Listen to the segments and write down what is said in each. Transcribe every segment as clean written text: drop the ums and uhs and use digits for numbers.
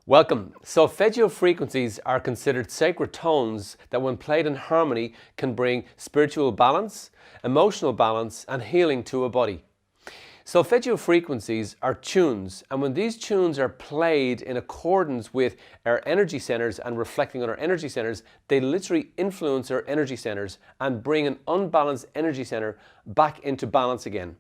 Welcome. Solfeggio frequencies are considered sacred tones that when played in harmony can bring spiritual balance, emotional balance and healing to a body. Solfeggio frequencies are tunes, and when these tunes are played in accordance with our energy centers and reflecting on our energy centers, they literally influence our energy centers and bring an unbalanced energy center back into balance again.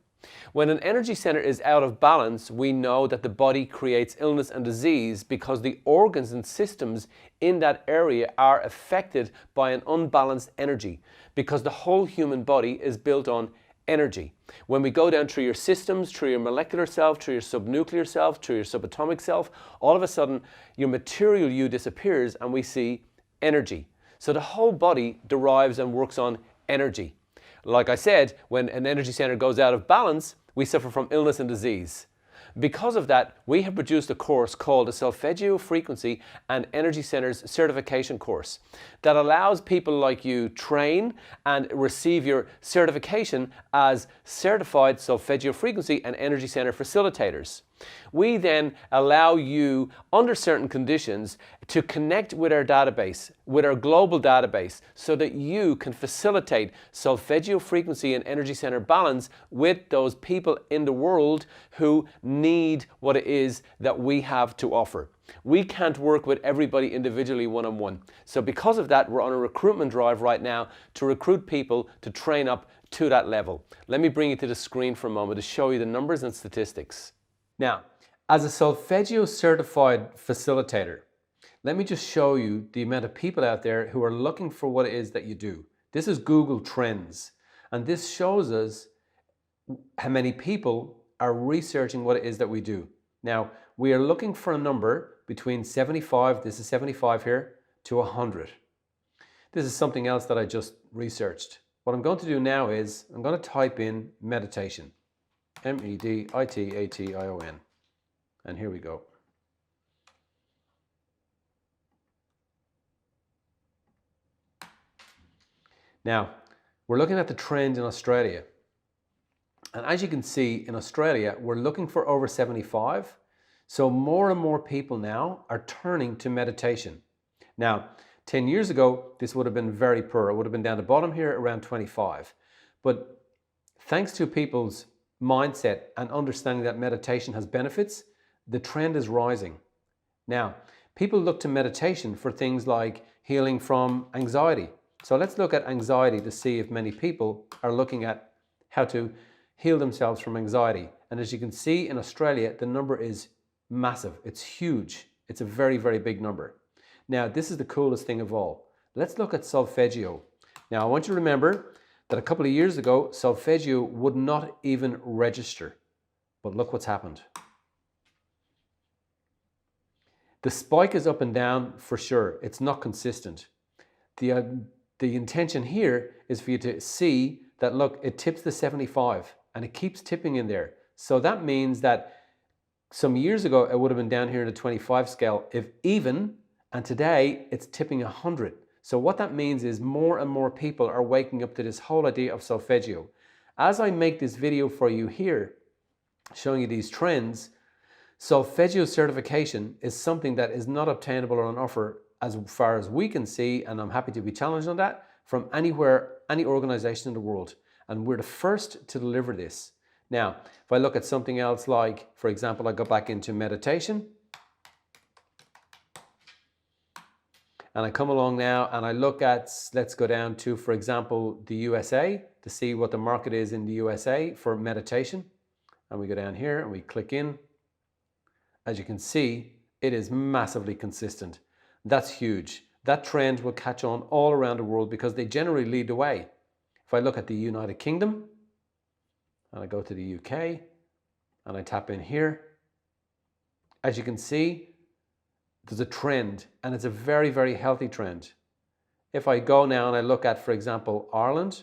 When an energy center is out of balance, we know that the body creates illness and disease because the organs and systems in that area are affected by an unbalanced energy, because the whole human body is built on energy. When we go down through your systems, through your molecular self, through your subnuclear self, through your subatomic self, all of a sudden your material you disappears and we see energy. So the whole body derives and works on energy. Like I said, when an energy center goes out of balance, we suffer from illness and disease. Because of that, we have produced a course called the Solfeggio Frequency and Energy Centers Certification Course that allows people like you train and receive your certification as certified Solfeggio Frequency and Energy Center facilitators. We then allow you, under certain conditions, to connect with our database, with our global database, so that you can facilitate Solfeggio frequency and energy center balance with those people in the world who need what it is that we have to offer. We can't work with everybody individually one-on-one. So because of that, we're on a recruitment drive right now to recruit people to train up to that level. Let me bring you to the screen for a moment to show you the numbers and statistics. Now, as a Solfeggio certified facilitator, let me just show you the amount of people out there who are looking for what it is that you do. This is Google Trends, and this shows us how many people are researching what it is that we do. Now, we are looking for a number between 75, this is 75 here, to 100. This is something else that I just researched. What I'm going to do now is I'm going to type in meditation. meditation. And here we go. Now, we're looking at the trend in Australia. And as you can see, in Australia, we're looking for over 75. So more and more people now are turning to meditation. Now, 10 years ago, this would have been very poor. It would have been down the bottom here around 25. But thanks to people's mindset and understanding that meditation has benefits, the trend is rising. Now, people look to meditation for things like healing from anxiety. So let's look at anxiety to see if many people are looking at how to heal themselves from anxiety. And as you can see in Australia, the number is massive. It's huge. It's a very, very big number. Now, this is the coolest thing of all. Let's look at Solfeggio. Now, I want you to remember that a couple of years ago, Solfeggio would not even register. But look what's happened. The spike is up and down for sure. It's not consistent. The intention here is for you to see that, look, it tips the 75 and it keeps tipping in there. So that means that some years ago, it would have been down here in the 25 scale, if even, and today it's tipping 100. So what that means is more and more people are waking up to this whole idea of Solfeggio. As I make this video for you here, showing you these trends, Solfeggio certification is something that is not obtainable or on offer as far as we can see, and I'm happy to be challenged on that, from anywhere, any organization in the world. And we're the first to deliver this. Now, if I look at something else like, for example, I go back into meditation, and I come along now and I look at, let's go down to, for example, the USA to see what the market is in the USA for meditation. And we go down here and we click in. As you can see, it is massively consistent. That's huge. That trend will catch on all around the world because they generally lead the way. If I look at the United Kingdom, and I go to the UK, and I tap in here, as you can see, there's a trend, and it's a very, very healthy trend. If I go now and I look at, for example, Ireland,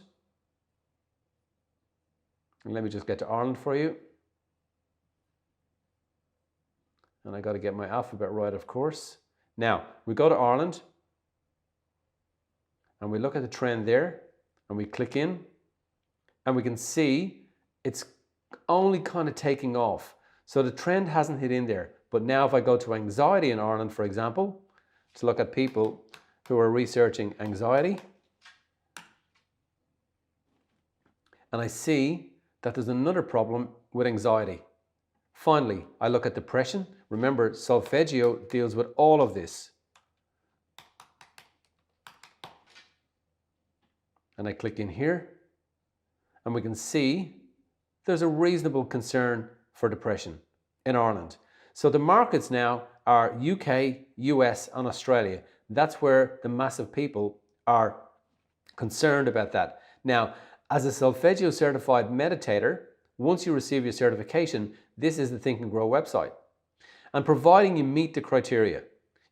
and let me just get to Ireland for you. And I got to get my alphabet right, of course. Now, we go to Ireland, and we look at the trend there, and we click in, and we can see it's only kind of taking off. So the trend hasn't hit in there, But now if I go to anxiety in Ireland, for example, to look at people who are researching anxiety, and I see that there's another problem with anxiety. Finally, I look at depression. Remember, Solfeggio deals with all of this. And I click in here, and we can see there's a reasonable concern for depression in Ireland. So the markets now are UK, US, and Australia. That's where the mass of people are concerned about that. Now, as a Solfeggio certified meditator, once you receive your certification, this is the Think and Grow website. And providing you meet the criteria,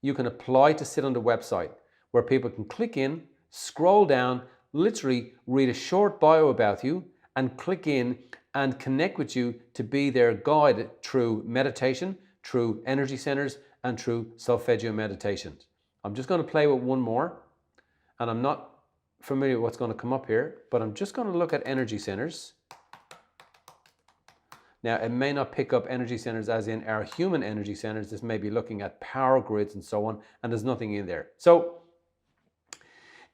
you can apply to sit on the website where people can click in, scroll down, literally read a short bio about you, and click in and connect with you to be their guide through meditation, through energy centers, and through Solfeggio meditations. I'm just going to play with one more, and I'm not familiar with what's going to come up here, but I'm just going to look at energy centers. Now, it may not pick up energy centers as in our human energy centers. This may be looking at power grids and so on, and there's nothing in there. So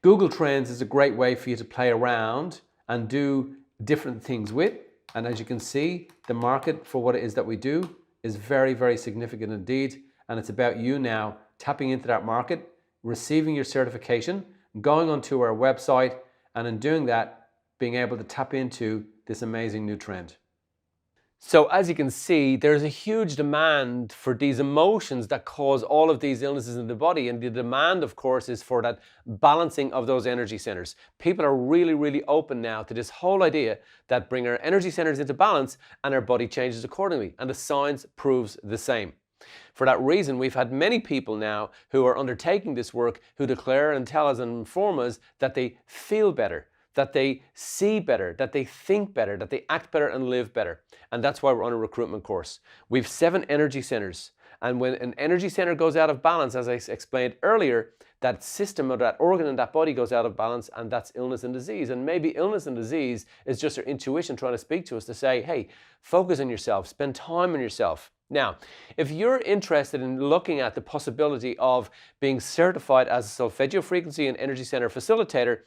Google Trends is a great way for you to play around and do different things with. And as you can see, the market for what it is that we do is very, very significant indeed. And it's about you now tapping into that market, receiving your certification, going onto our website, and in doing that, being able to tap into this amazing new trend. So as you can see, there's a huge demand for these emotions that cause all of these illnesses in the body. And the demand, of course, is for that balancing of those energy centers. People are really, really open now to this whole idea that bring our energy centers into balance and our body changes accordingly. And the science proves the same. For that reason, we've had many people now who are undertaking this work who declare and tell us and inform us that they feel better, that they see better, that they think better, that they act better and live better. And that's why we're on a recruitment course. We've 7 energy centers. And when an energy center goes out of balance, as I explained earlier, that system or that organ in that body goes out of balance, and that's illness and disease. And maybe illness and disease is just our intuition trying to speak to us to say, hey, focus on yourself, spend time on yourself. Now, if you're interested in looking at the possibility of being certified as a Solfeggio frequency and energy center facilitator,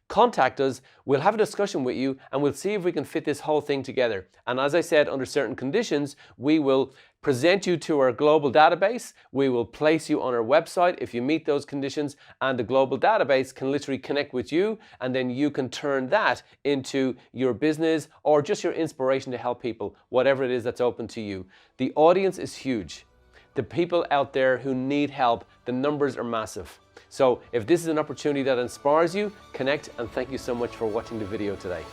contact us, we'll have a discussion with you, and we'll see if we can fit this whole thing together. And as I said, under certain conditions, we will present you to our global database. We will place you on our website if you meet those conditions, and the global database can literally connect with you, and then you can turn that into your business or just your inspiration to help people, whatever it is that's open to you. The audience is huge. The people out there who need help, the numbers are massive. So if this is an opportunity that inspires you, connect, and thank you so much for watching the video today.